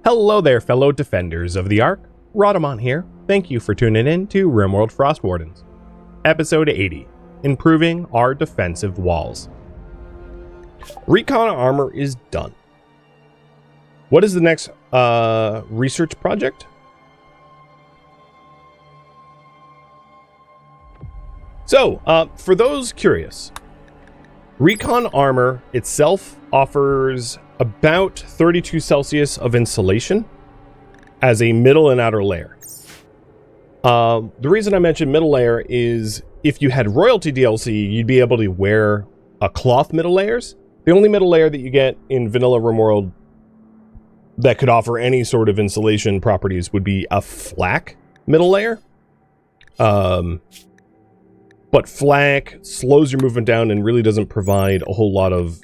Hello there, fellow defenders of the Ark. Rhadamant here. Thank you for tuning in to RimWorld Frostwardens. Episode 80, Improving Our Defensive Walls. Recon armor is done. What is the next research project? So, for those curious, Recon armor itself offers about 32 Celsius of insulation as a middle and outer layer. The reason I mentioned middle layer is if you had royalty DLC, you'd be able to wear a cloth middle layers. The only middle layer that you get in vanilla RimWorld that could offer any sort of insulation properties would be a flak middle layer. But flak slows your movement down and really doesn't provide a whole lot of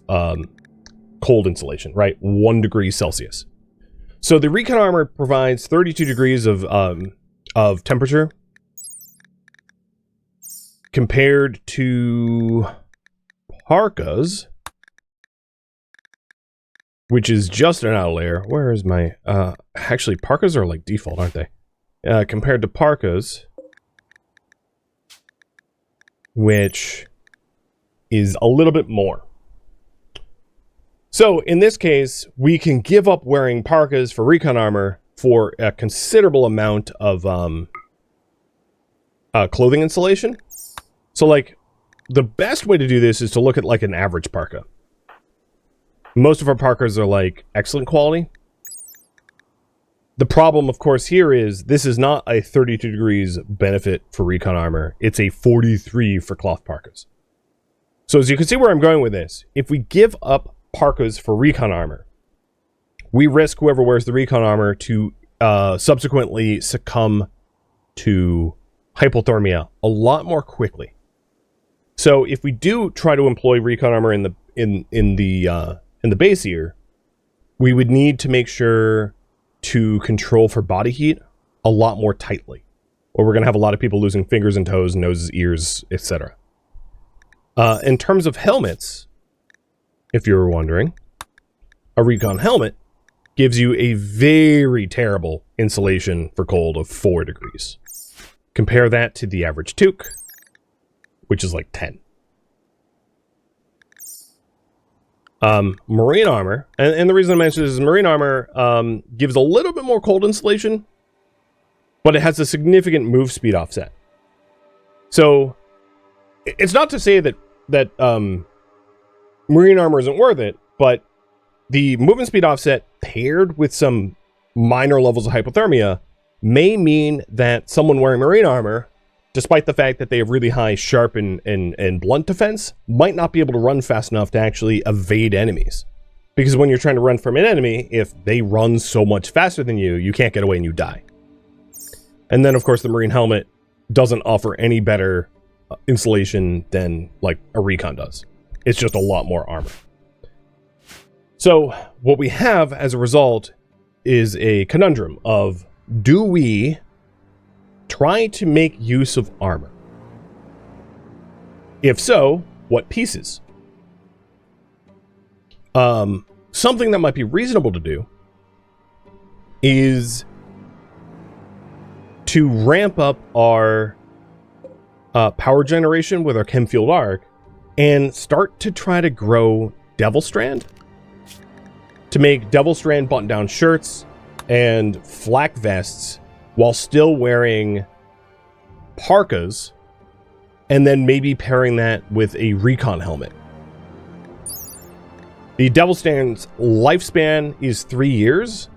cold insulation, right? 1 degree Celsius. So the Recon armor provides 32 degrees of temperature compared to parkas, which is just an outer layer. Where is my... actually, parkas are like default, aren't they? Compared to parkas, which is a little bit more. So in this case, we can give up wearing parkas for Recon armor for a considerable amount of clothing insulation. So like, the best way to do this is to look at like an average parka. Most of our parkas are like excellent quality. The problem, of course, here is this is not a 32 degrees benefit for Recon armor. It's a 43 for cloth parkas. So as you can see where I'm going with this, if we give up parkas for Recon armor, we risk whoever wears the Recon armor to subsequently succumb to hypothermia a lot more quickly. So if we do try to employ Recon armor in the base here, we would need to make sure to control for body heat a lot more tightly, or we're going to have a lot of people losing fingers and toes, noses, ears, etc. In terms of helmets, if you were wondering, a Recon helmet gives you a very terrible insulation for cold of 4 degrees. Compare that to the average toque, which is like 10. Marine armor, and the reason I mention this is marine armor gives a little bit more cold insulation, but it has a significant move speed offset. So it's not to say that marine armor isn't worth it, but the movement speed offset paired with some minor levels of hypothermia may mean that someone wearing marine armor, despite the fact that they have really high sharp and blunt defense, might not be able to run fast enough to actually evade enemies. Because when you're trying to run from an enemy, if they run so much faster than you, you can't get away and you die. And then, of course, the marine helmet doesn't offer any better insulation than like a Recon does. It's just a lot more armor. So what we have as a result is a conundrum of, do we try to make use of armor? If so, what pieces? Something that might be reasonable to do is to ramp up our power generation with our chem-fueled arc and start to try to grow Devil Strand to make Devil Strand button-down shirts and flak vests while still wearing parkas, and then maybe pairing that with a Recon helmet. The Devil Strand's lifespan is 3 years,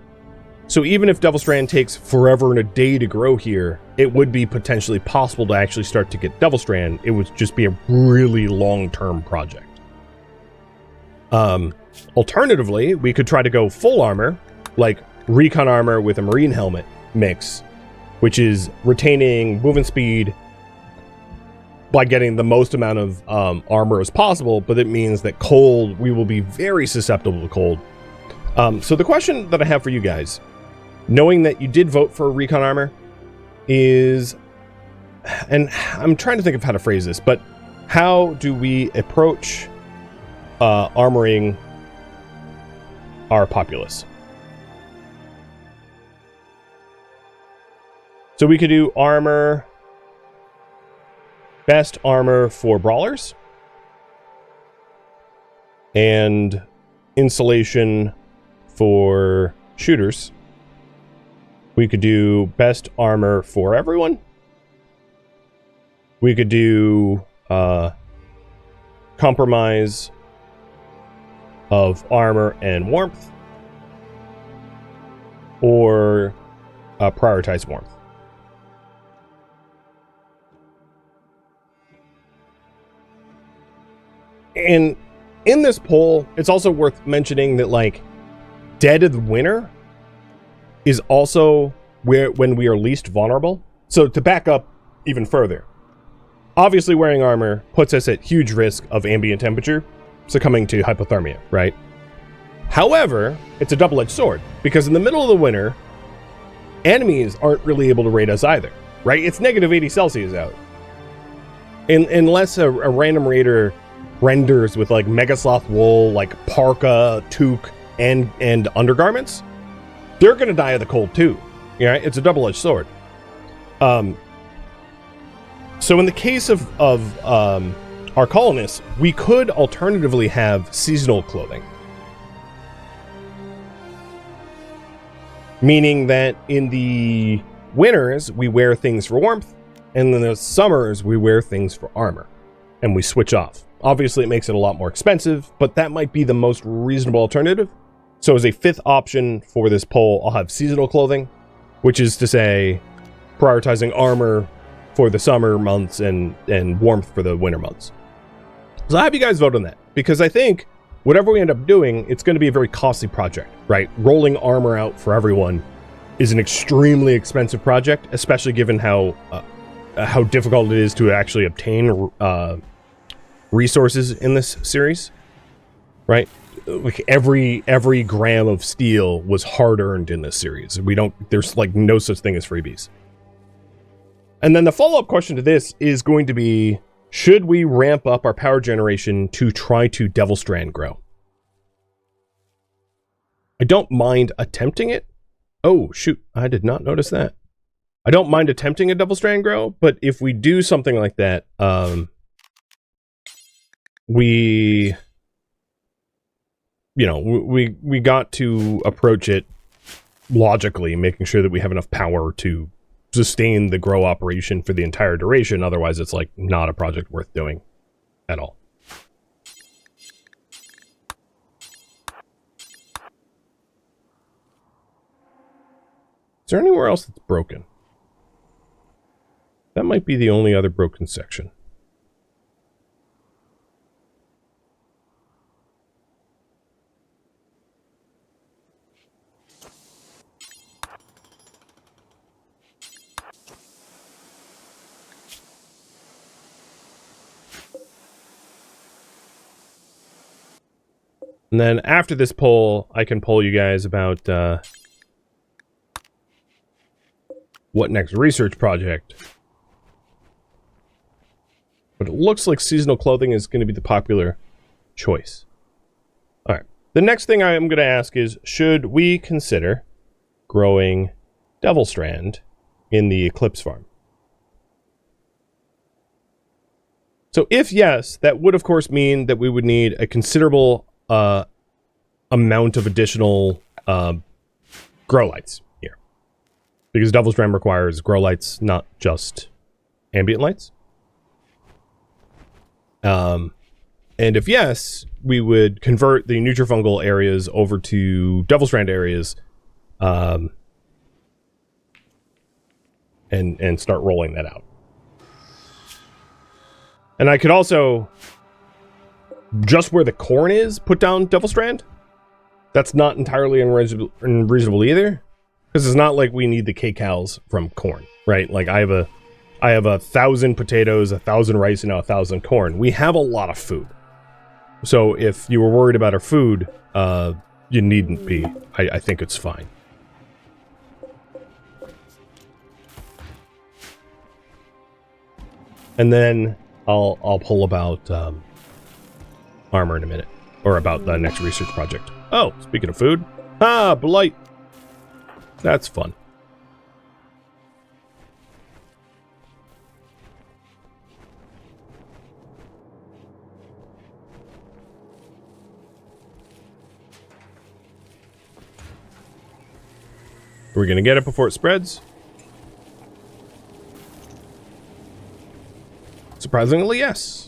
so even if Devil Strand takes forever and a day to grow here, it would be potentially possible to actually start to get Devil Strand. It would just be a really long-term project. Alternatively, we could try to go full armor, like Recon armor with a marine helmet mix, which is retaining movement speed by getting the most amount of armor as possible, but it means that cold, we will be very susceptible to cold. So the question that I have for you guys, knowing that you did vote for Recon armor, is, and I'm trying to think of how to phrase this, but how do we approach armoring our populace? So we could do armor, best armor for brawlers, and insulation for shooters. We could do best armor for everyone. We could do compromise of armor and warmth, or prioritize warmth. And in this poll, it's also worth mentioning that, like, Dead of the Winter is also when we are least vulnerable. So to back up even further, obviously wearing armor puts us at huge risk of ambient temperature, succumbing to hypothermia, right? However, it's a double-edged sword, because in the middle of the winter, enemies aren't really able to raid us either, right? It's negative 80 Celsius out. Unless a random raider renders with, like, Megasloth wool, like parka, toque, and undergarments, they're gonna die of the cold too. Right? It's a double-edged sword. So in the case of our colonists, we could alternatively have seasonal clothing. Meaning that in the winters, we wear things for warmth, and in the summers, we wear things for armor. And we switch off. Obviously, it makes it a lot more expensive, but that might be the most reasonable alternative. So as a fifth option for this poll, I'll have seasonal clothing, which is to say, prioritizing armor for the summer months and warmth for the winter months. So I'll have you guys vote on that, because I think whatever we end up doing, it's going to be a very costly project, right? Rolling armor out for everyone is an extremely expensive project, especially given how difficult it is to actually obtain resources in this series, right? Like every gram of steel was hard earned in this series. There's like no such thing as freebies. And then the follow-up question to this is going to be, should we ramp up our power generation to try to Devil Strand grow? I don't mind attempting it. Oh, shoot. I did not notice that. I don't mind attempting a Devil Strand grow, but if we do something like that, we got to approach it logically, making sure that we have enough power to sustain the grow operation for the entire duration. Otherwise, it's like not a project worth doing at all. Is there anywhere else that's broken? That might be the only other broken section. And then after this poll, I can poll you guys about what next research project. But it looks like seasonal clothing is going to be the popular choice. All right. The next thing I'm going to ask is, should we consider growing Devil Strand in the Eclipse farm? So if yes, that would of course mean that we would need a considerable amount of additional grow lights here, because Devil Strand requires grow lights, not just ambient lights. And if yes, we would convert the nutrifungal areas over to Devil Strand areas, and start rolling that out. And I could also, just where the corn is, put down Devil Strand. That's not entirely unreasonable either, because it's not like we need the kcals from corn, right? Like I have 1,000 potatoes, 1,000 rice, and now 1,000 corn. We have a lot of food. So if you were worried about our food, you needn't be. I think it's fine. And then I'll pull about armor in a minute, or about the next research project. Oh, speaking of food, blight. That's fun. Are we going to get it before it spreads? Surprisingly, yes.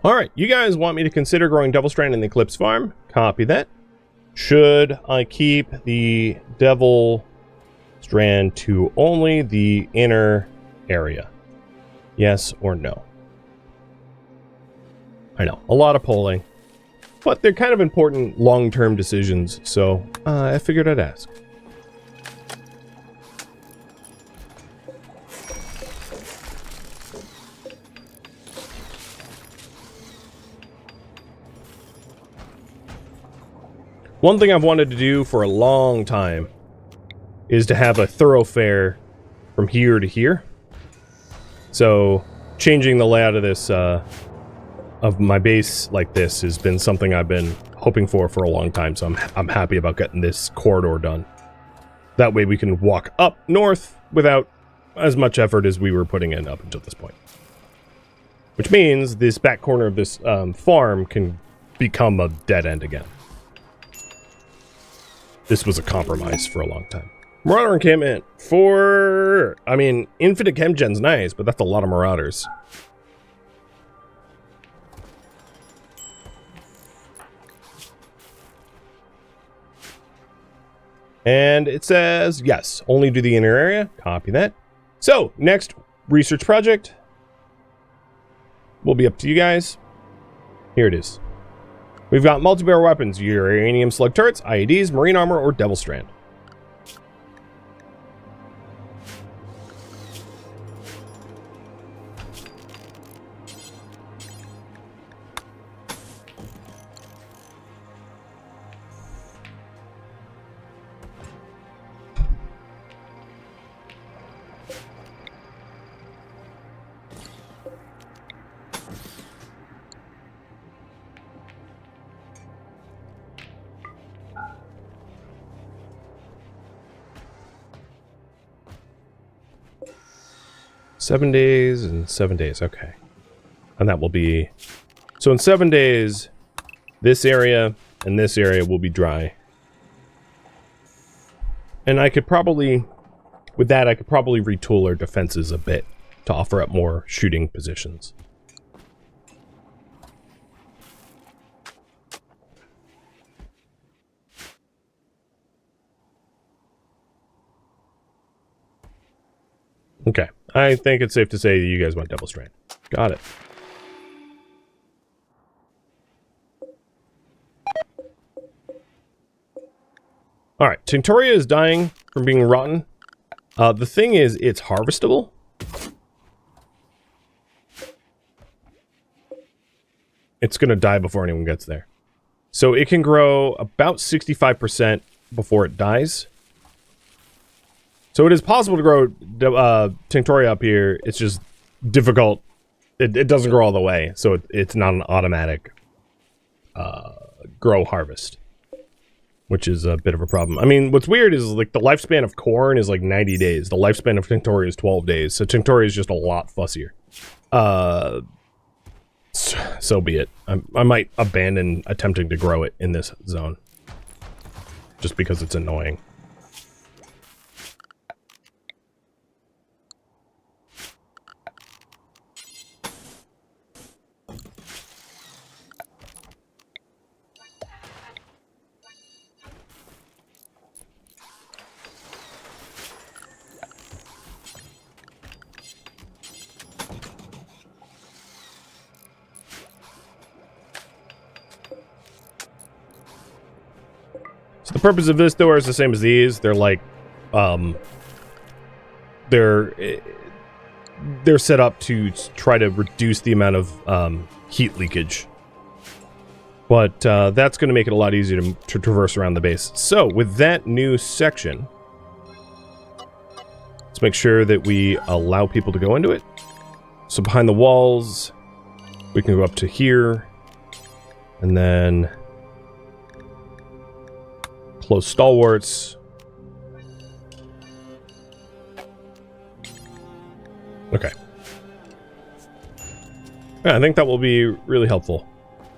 Alright, you guys want me to consider growing Devil Strand in the Eclipse Farm? Copy that. Should I keep the Devil Strand to only the inner area? Yes or no? I know, a lot of polling. But they're kind of important long-term decisions, so I figured I'd ask. One thing I've wanted to do for a long time is to have a thoroughfare from here to here. So changing the layout of this, of my base like this has been something I've been hoping for a long time. So I'm happy about getting this corridor done. That way we can walk up north without as much effort as we were putting in up until this point. Which means this back corner of this farm can become a dead end again. This was a compromise for a long time. Marauder encampment for... I mean, infinite chem gen's nice, but that's a lot of marauders. And it says, yes, only do the inner area. Copy that. So, next research project will be up to you guys. Here it is. We've got multi-barrel weapons, uranium slug turrets, IEDs, marine armor, or Devil Strand. Seven days and 7 days, okay. And that will be... So in 7 days, this area and this area will be dry. And I could probably... With that, I could probably retool our defenses a bit to offer up more shooting positions. Okay, I think it's safe to say that you guys want Devil Strand. Got it. Alright, Tinctoria is dying from being rotten. The thing is, it's harvestable. It's going to die before anyone gets there. So it can grow about 65% before it dies. So it is possible to grow Tinctoria up here. It's just difficult. It doesn't grow all the way, so it's not an automatic grow harvest, which is a bit of a problem. I mean, what's weird is like the lifespan of corn is like 90 days. The lifespan of Tinctoria is 12 days. So Tinctoria is just a lot fussier. So be it. I might abandon attempting to grow it in this zone just because it's annoying. So the purpose of this door is the same as these. They're like, they're set up to try to reduce the amount of heat leakage But that's going to make it a lot easier to traverse around the base. So, with that new section, let's make sure that we allow people to go into it. So behind the walls, we can go up to here, and then close stalwarts. Okay. Yeah, I think that will be really helpful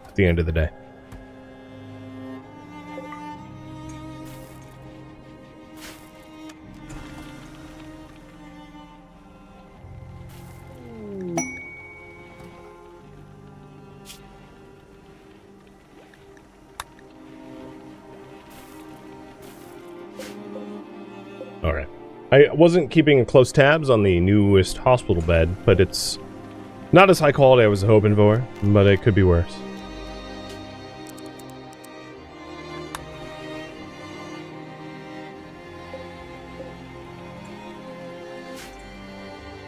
at the end of the day. Alright. I wasn't keeping close tabs on the newest hospital bed, but it's not as high quality I was hoping for, but it could be worse.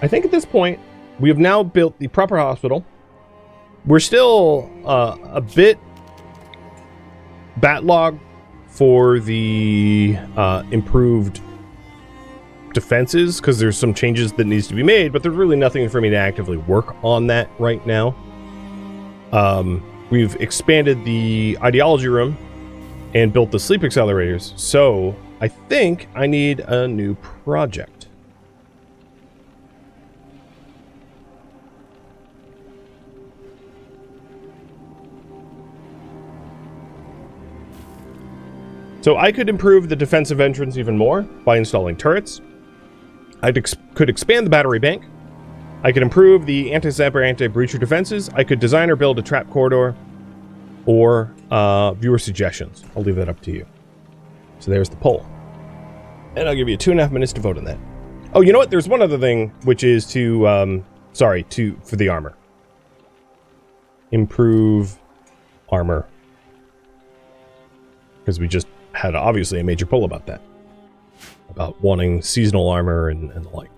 I think at this point, we have now built the proper hospital. We're still a bit backlogged for the improved defenses, because there's some changes that needs to be made, but there's really nothing for me to actively work on that right now. We've expanded the ideology room and built the sleep accelerators, so I think I need a new project. So I could improve the defensive entrance even more by installing turrets. I could expand the battery bank. I could improve the anti-zapper, anti-breacher defenses. I could design or build a trap corridor, or viewer suggestions. I'll leave that up to you. So there's the poll. And I'll give you 2.5 minutes to vote on that. Oh, you know what? There's one other thing, which is to, for the armor. Improve armor. Because we just had obviously a major poll about that. About wanting seasonal armor and the like.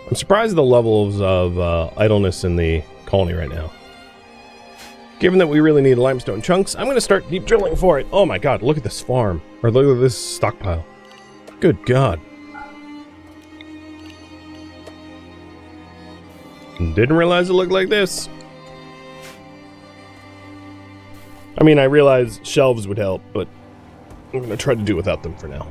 I'm surprised at the levels of idleness in the colony right now. Given that we really need limestone chunks, I'm going to start deep drilling for it. Oh my god, look at this farm. Or look at this stockpile. Good god. Didn't realize it looked like this. I mean, I realized shelves would help, but I'm going to try to do without them for now.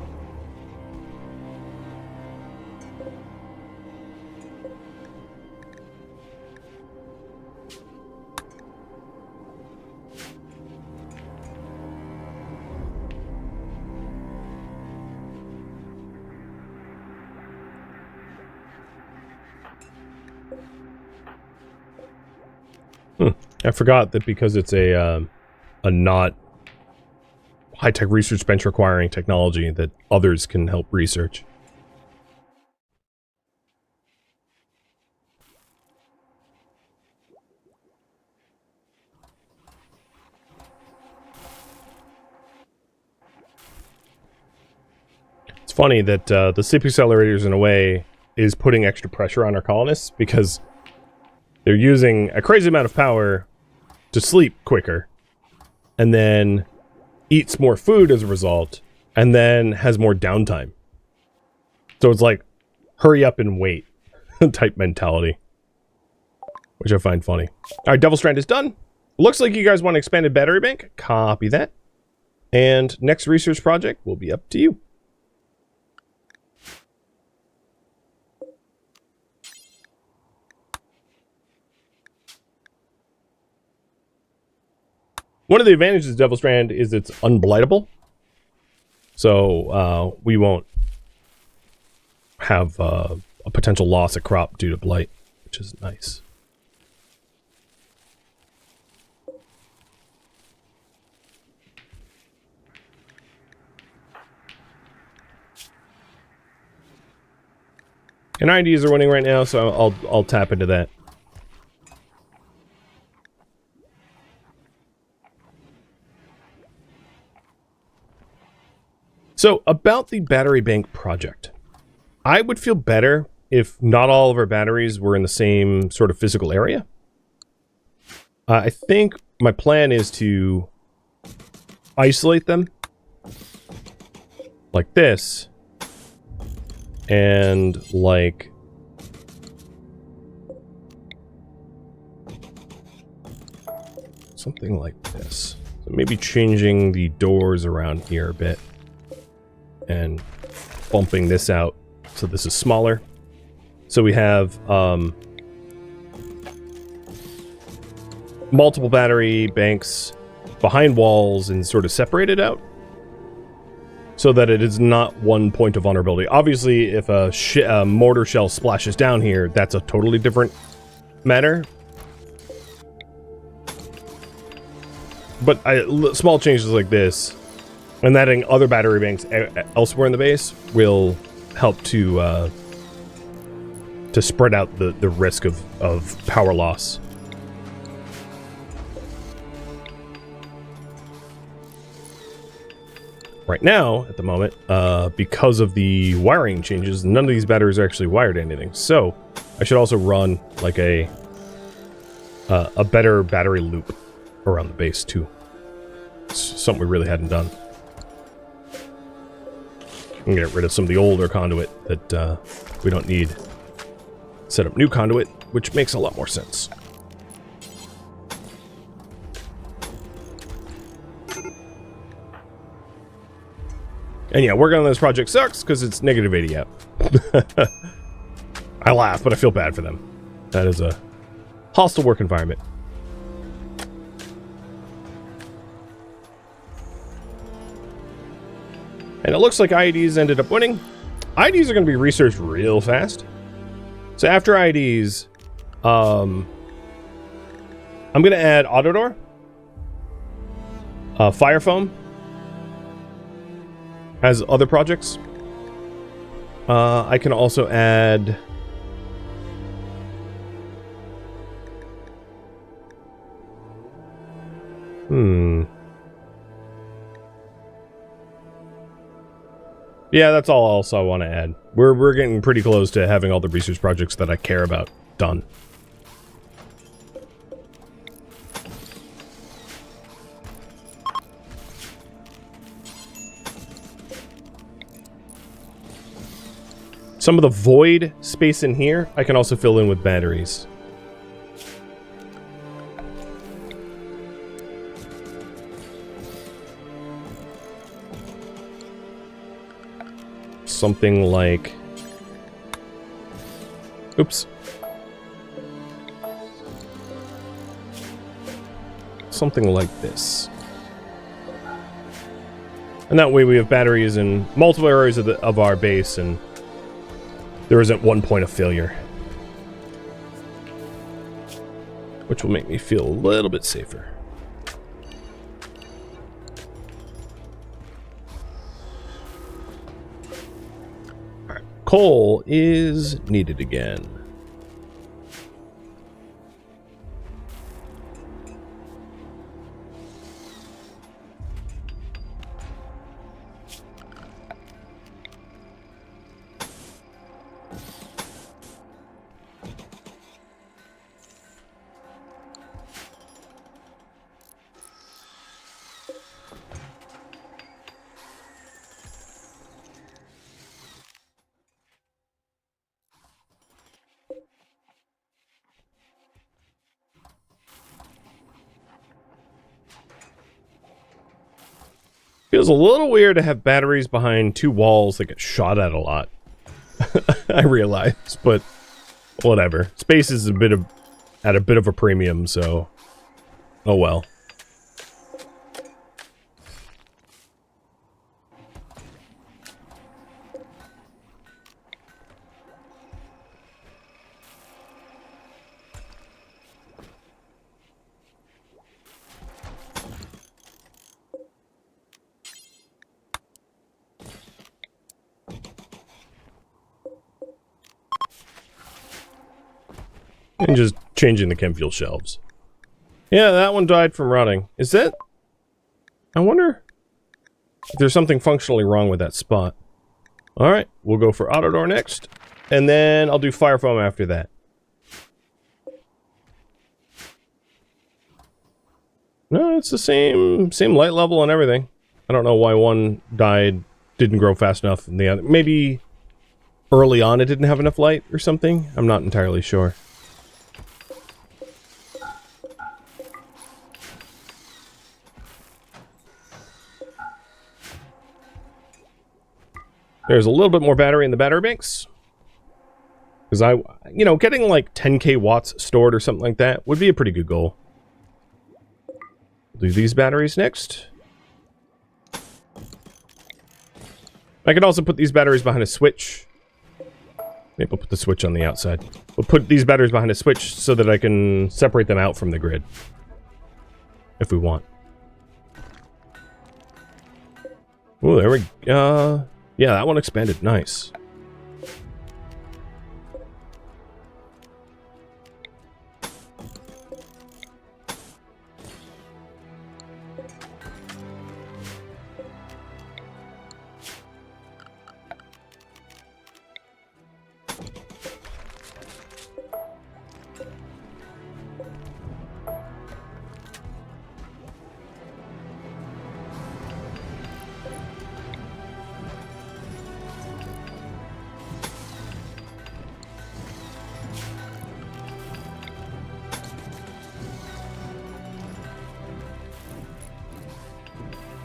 I forgot that because it's a not high-tech research bench requiring technology that others can help research. It's funny that the sleep accelerators, in a way, is putting extra pressure on our colonists because they're using a crazy amount of power to sleep quicker, and then eats more food as a result, and then has more downtime. So it's like, hurry up and wait type mentality, which I find funny. Alright, Devil Strand is done. Looks like you guys want an expanded battery bank. Copy that. And next research project will be up to you. One of the advantages of Devil Strand is it's unblightable. So we won't have a potential loss of crop due to blight, which is nice. And IDs are winning right now, so I'll tap into that. So, about the battery bank project. I would feel better if not all of our batteries were in the same sort of physical area. I think my plan is to isolate them like this, and like something like this. So maybe changing the doors around here a bit and bumping this out so this is smaller. So we have multiple battery banks behind walls and sort of separated out so that it is not one point of vulnerability. Obviously, if a mortar shell splashes down here, that's a totally different matter. But small changes like this and adding other battery banks elsewhere in the base will help to spread out the risk of power loss. Right now, at the moment, because of the wiring changes, none of these batteries are actually wired to anything. So, I should also run like a better battery loop around the base too. It's something we really hadn't done. I'm gonna get rid of some of the older conduit that we don't need. Set up new conduit, which makes a lot more sense. And yeah, working on this project sucks because it's negative 80 out. I laugh, but I feel bad for them. That is a hostile work environment. And it looks like IEDs ended up winning. IEDs are going to be researched real fast. So after IEDs, I'm going to add Autodoor, Fire Foam, as other projects. I can also add yeah, that's all else I want to add. We're getting pretty close to having all the research projects that I care about done. Some of the void space in here, I can also fill in with batteries. Something like... Oops. Something like this. And that way we have batteries in multiple areas of our base, and there isn't one point of failure. Which will make me feel a little bit safer. Alright, coal is needed again. Feels a little weird to have batteries behind two walls that get shot at a lot. I realize, but whatever. Space is at a bit of a premium, so oh well. And just changing the chem fuel shelves. Yeah, that one died from rotting. Is that... I wonder... if there's something functionally wrong with that spot. Alright, we'll go for auto door next. And then I'll do fire foam after that. No, it's the same light level and everything. I don't know why one didn't grow fast enough and the other. Maybe early on it didn't have enough light or something. I'm not entirely sure. There's a little bit more battery in the battery banks. Because getting like 10k watts stored or something like that would be a pretty good goal. Do these batteries next. I could also put these batteries behind a switch. Maybe we'll put the switch on the outside. We'll put these batteries behind a switch so that I can separate them out from the grid. If we want. Oh, there we go. Yeah, that one expanded. Nice.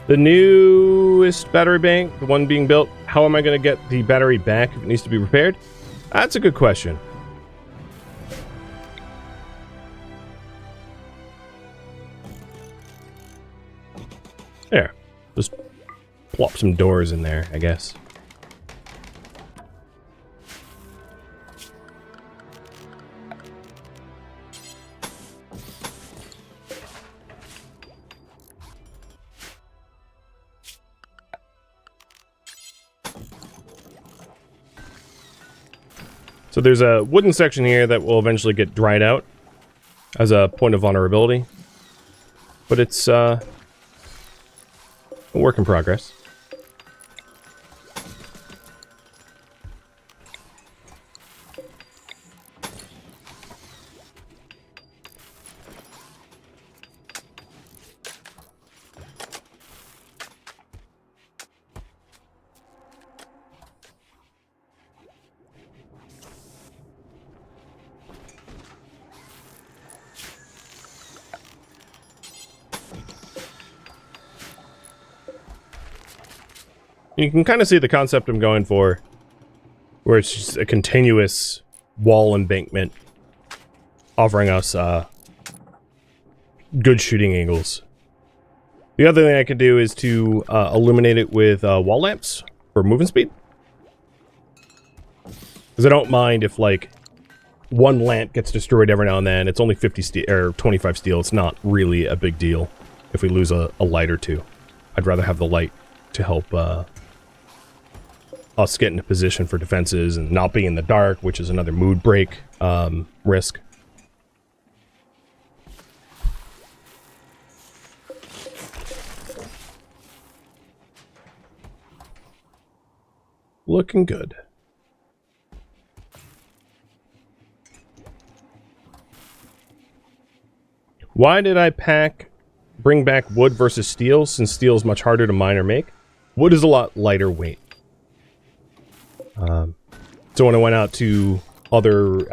The newest battery bank, the one being built, how am I going to get the battery back if it needs to be repaired? That's a good question. There. Just plop some doors in there, I guess. So there's a wooden section here that will eventually get dried out as a point of vulnerability. But it's a work in progress. You can kind of see the concept I'm going for, where it's just a continuous wall embankment offering us good shooting angles. The other thing I could do is to illuminate it with wall lamps for movement speed. Because I don't mind if, like, one lamp gets destroyed every now and then. It's only 50 steel or 25 steel. It's not really a big deal if we lose a light or two. I'd rather have the light to help us get into position for defenses and not be in the dark, which is another mood break risk. Looking good. Why did I bring back wood versus steel, since steel is much harder to mine or make? Wood is a lot lighter weight. So when I went out to other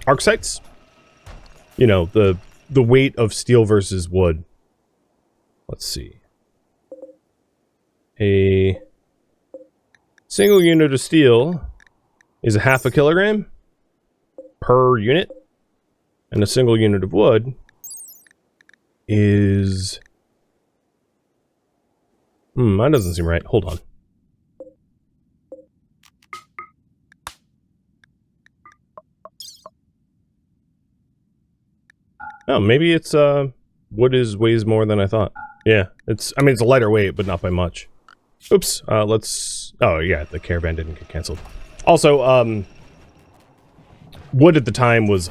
arc sites, you know, the weight of steel versus wood. Let's see. A single unit of steel is a half a kilogram per unit, and a single unit of wood is... that doesn't seem right. Hold on. Oh, maybe it's, wood weighs more than I thought. Yeah, it's a lighter weight, but not by much. Oops, oh yeah, the caravan didn't get canceled. Also, wood at the time was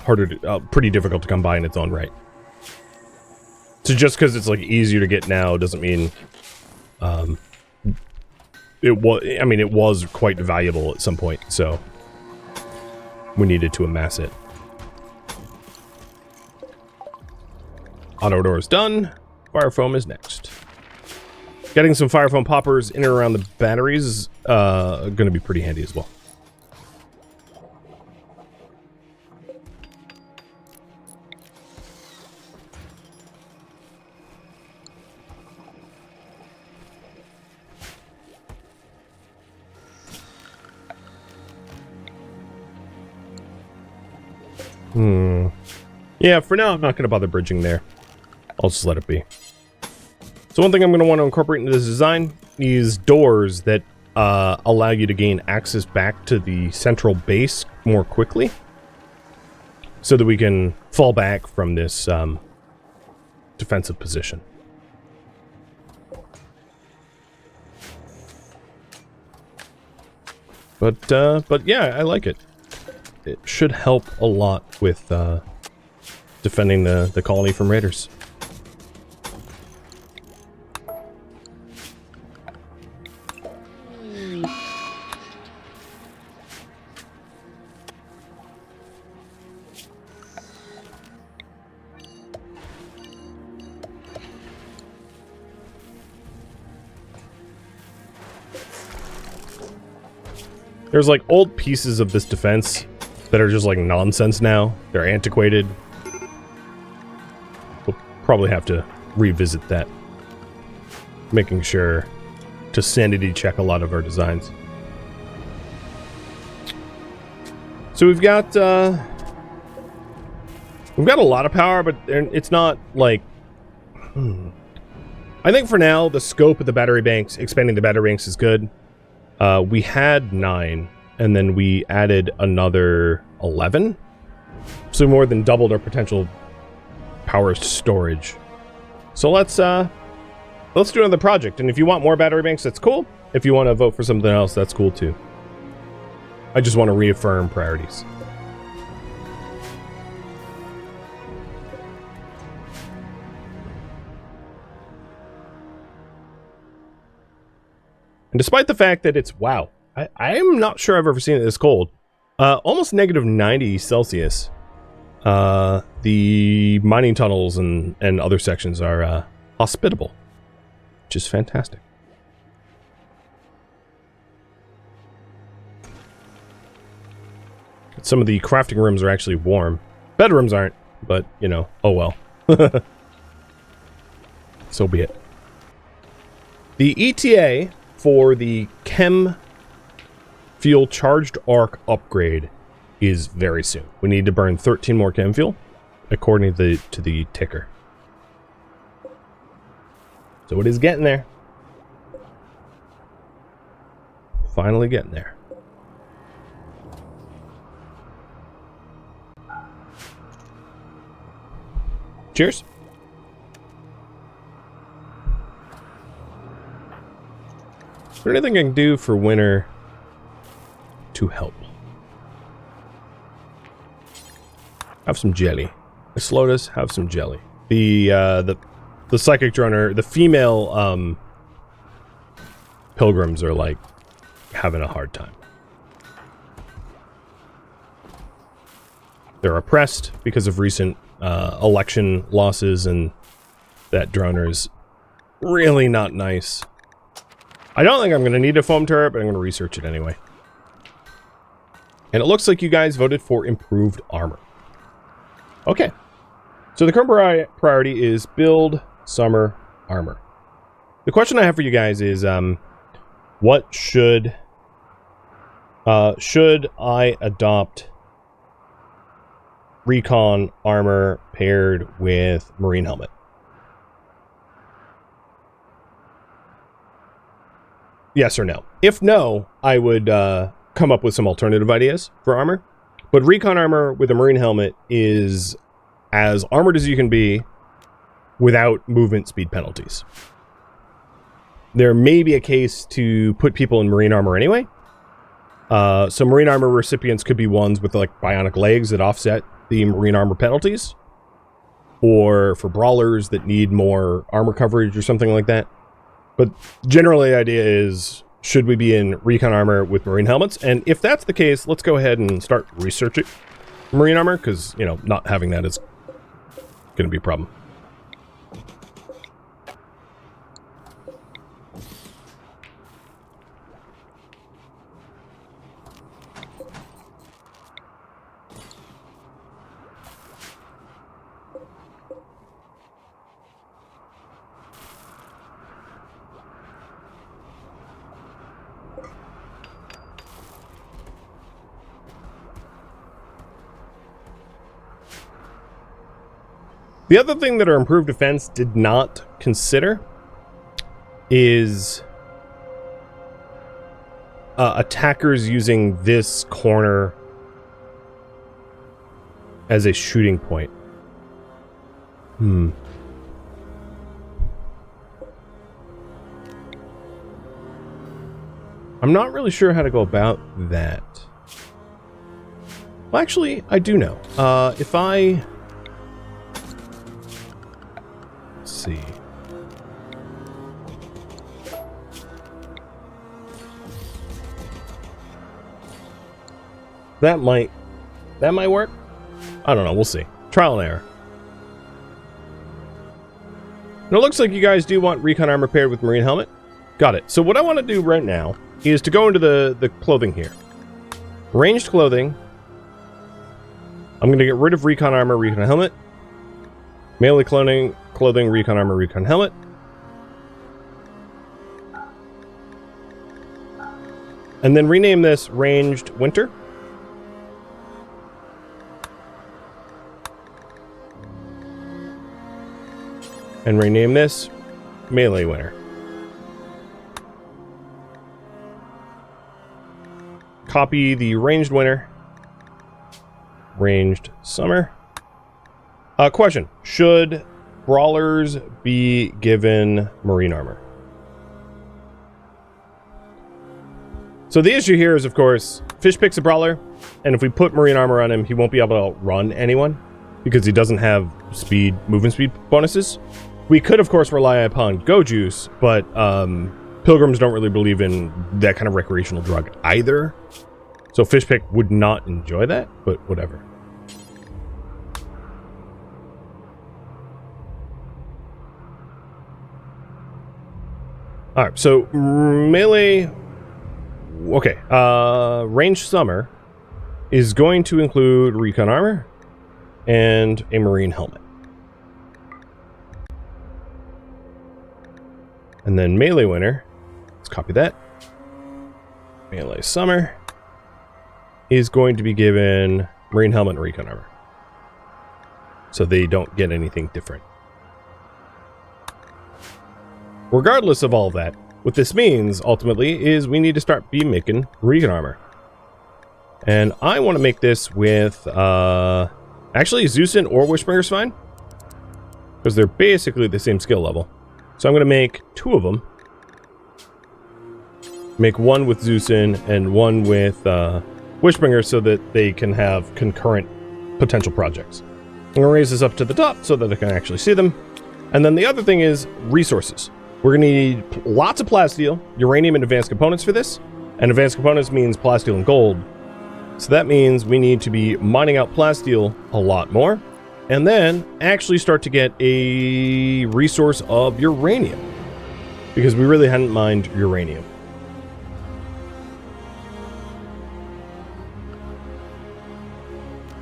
pretty difficult to come by in its own right. So just because it's, like, easier to get now doesn't mean, it was quite valuable at some point, so we needed to amass it. Auto door is done. Fire foam is next. Getting some fire foam poppers in and around the batteries is going to be pretty handy as well. Yeah, for now I'm not going to bother bridging there. I'll just let it be. So one thing I'm going to want to incorporate into this design is doors that allow you to gain access back to the central base more quickly, so that we can fall back from this defensive position. But yeah, I like it. It should help a lot with defending the colony from raiders. There's like old pieces of this defense that are just like nonsense now. They're antiquated. We'll probably have to revisit that. Making sure to sanity check a lot of our designs. So we've got a lot of power, but it's not like... I think for now, the scope of the battery banks, expanding the battery banks is good. We had 9, and then we added another 11. So more than doubled our potential power storage. So let's do another project. And if you want more battery banks, that's cool. If you want to vote for something else, that's cool too. I just want to reaffirm priorities. And despite the fact that it's, wow, I'm not sure I've ever seen it this cold. Almost negative 90 Celsius. The mining tunnels and other sections are hospitable, which is fantastic. Some of the crafting rooms are actually warm. Bedrooms aren't, but, you know, oh well. So be it. The ETA for the chem fuel charged arc upgrade is very soon. We need to burn 13 more chem fuel, according to the ticker. So it is getting there. Finally getting there. Cheers. Is there anything I can do for winter to help? Have some jelly. Slotus, have some jelly. The psychic droner, the female pilgrims are like having a hard time. They're oppressed because of recent election losses, and that droner is really not nice. I don't think I'm going to need a foam turret, but I'm going to research it anyway. And it looks like you guys voted for improved armor. Okay. So the current priority is build summer armor. The question I have for you guys is, what should I adopt recon armor paired with marine helmet? Yes or no? If no, I would come up with some alternative ideas for armor. But recon armor with a marine helmet is as armored as you can be without movement speed penalties. There may be a case to put people in marine armor anyway. So marine armor recipients could be ones with like bionic legs that offset the marine armor penalties. Or for brawlers that need more armor coverage or something like that. But generally the idea is, should we be in recon armor with marine helmets? And if that's the case, let's go ahead and start researching marine armor, because, you know, not having that is going to be a problem. The other thing that our improved defense did not consider is attackers using this corner as a shooting point. I'm not really sure how to go about that. Well, actually, I do know. If I... see. That might work. I don't know, we'll see. Trial and error. And it looks like you guys do want recon armor paired with marine helmet. Got it. So what I want to do right now is to go into the clothing here. Ranged clothing. I'm going to get rid of recon armor, recon helmet. Melee clothing, recon armor, recon helmet. And then rename this Ranged Winter. And rename this Melee Winter. Copy the Ranged Winter. Ranged Summer. Question. Should brawlers be given marine armor? So the issue here is, of course, Fish picks a brawler, and if we put marine armor on him, he won't be able to outrun anyone because he doesn't have movement speed bonuses. We could, of course, rely upon Go Juice, but pilgrims don't really believe in that kind of recreational drug either. So Fish pick would not enjoy that, but whatever. Alright, so melee... Okay, Ranged Summer is going to include recon armor and a marine helmet. And then Melee Winter, let's copy that. Melee Summer is going to be given marine helmet and recon armor. So they don't get anything different. Regardless of all that, what this means, ultimately, is we need to start making recon armor. And I want to make this with, actually, Zeusin or Wishbringer's fine. Because they're basically the same skill level. So I'm going to make 2 of them. Make one with Zeusin and one with Wishbringer so that they can have concurrent potential projects. I'm going to raise this up to the top so that I can actually see them. And then the other thing is resources. We're going to need lots of plasteel, uranium, and advanced components for this. And advanced components means plasteel and gold. So that means we need to be mining out plasteel a lot more. And then actually start to get a resource of uranium. Because we really hadn't mined uranium.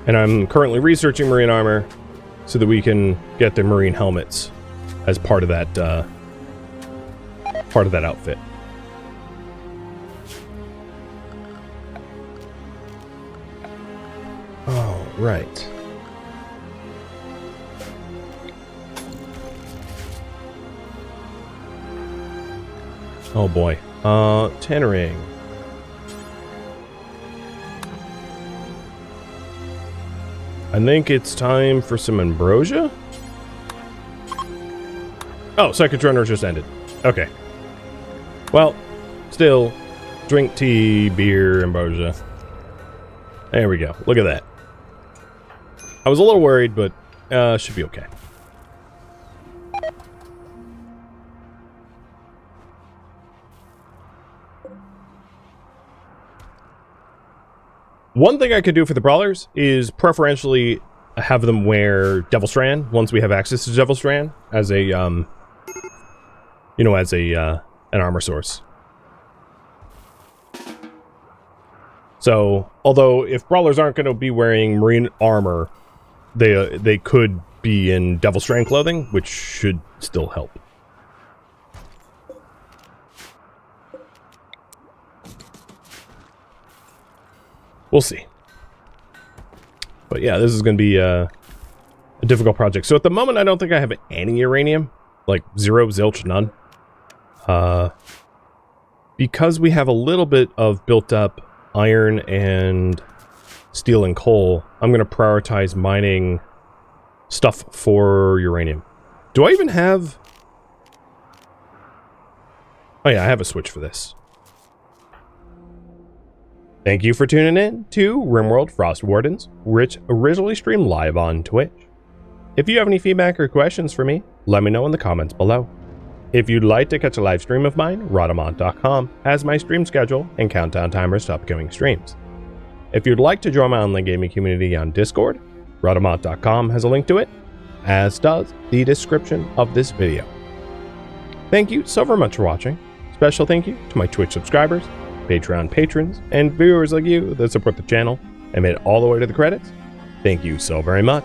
And I'm currently researching marine armor so that we can get the marine helmets as part of that outfit. Oh, right. Oh boy. Tannering. I think it's time for some ambrosia. Oh, second runner just ended. Okay. Well, still, drink tea, beer, ambrosia. There we go. Look at that. I was a little worried, but should be okay. One thing I could do for the brawlers is preferentially have them wear Devil Strand once we have access to Devil Strand as a, you know, as a, an armor source. So, although if brawlers aren't going to be wearing marine armor, they could be in Devil Strand clothing, which should still help. We'll see. But yeah, this is going to be a difficult project. So at the moment, I don't think I have any uranium. Like 0, zilch, none. Because we have a little bit of built up iron and steel and coal, I'm going to prioritize mining stuff for uranium. Do I even have... Oh yeah, I have a switch for this. Thank you for tuning in to RimWorld Frostwardens, which originally streamed live on Twitch. If you have any feedback or questions for me, let me know in the comments below. If you'd like to catch a live stream of mine, Rhadamant.com has my stream schedule and countdown timers to upcoming streams. If you'd like to join my online gaming community on Discord, Rhadamant.com has a link to it, as does the description of this video. Thank you so very much for watching. Special thank you to my Twitch subscribers, Patreon patrons, and viewers like you that support the channel and made it all the way to the credits. Thank you so very much.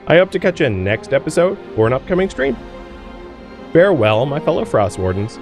I hope to catch you in next episode or an upcoming stream. Farewell, my fellow Frostwardens.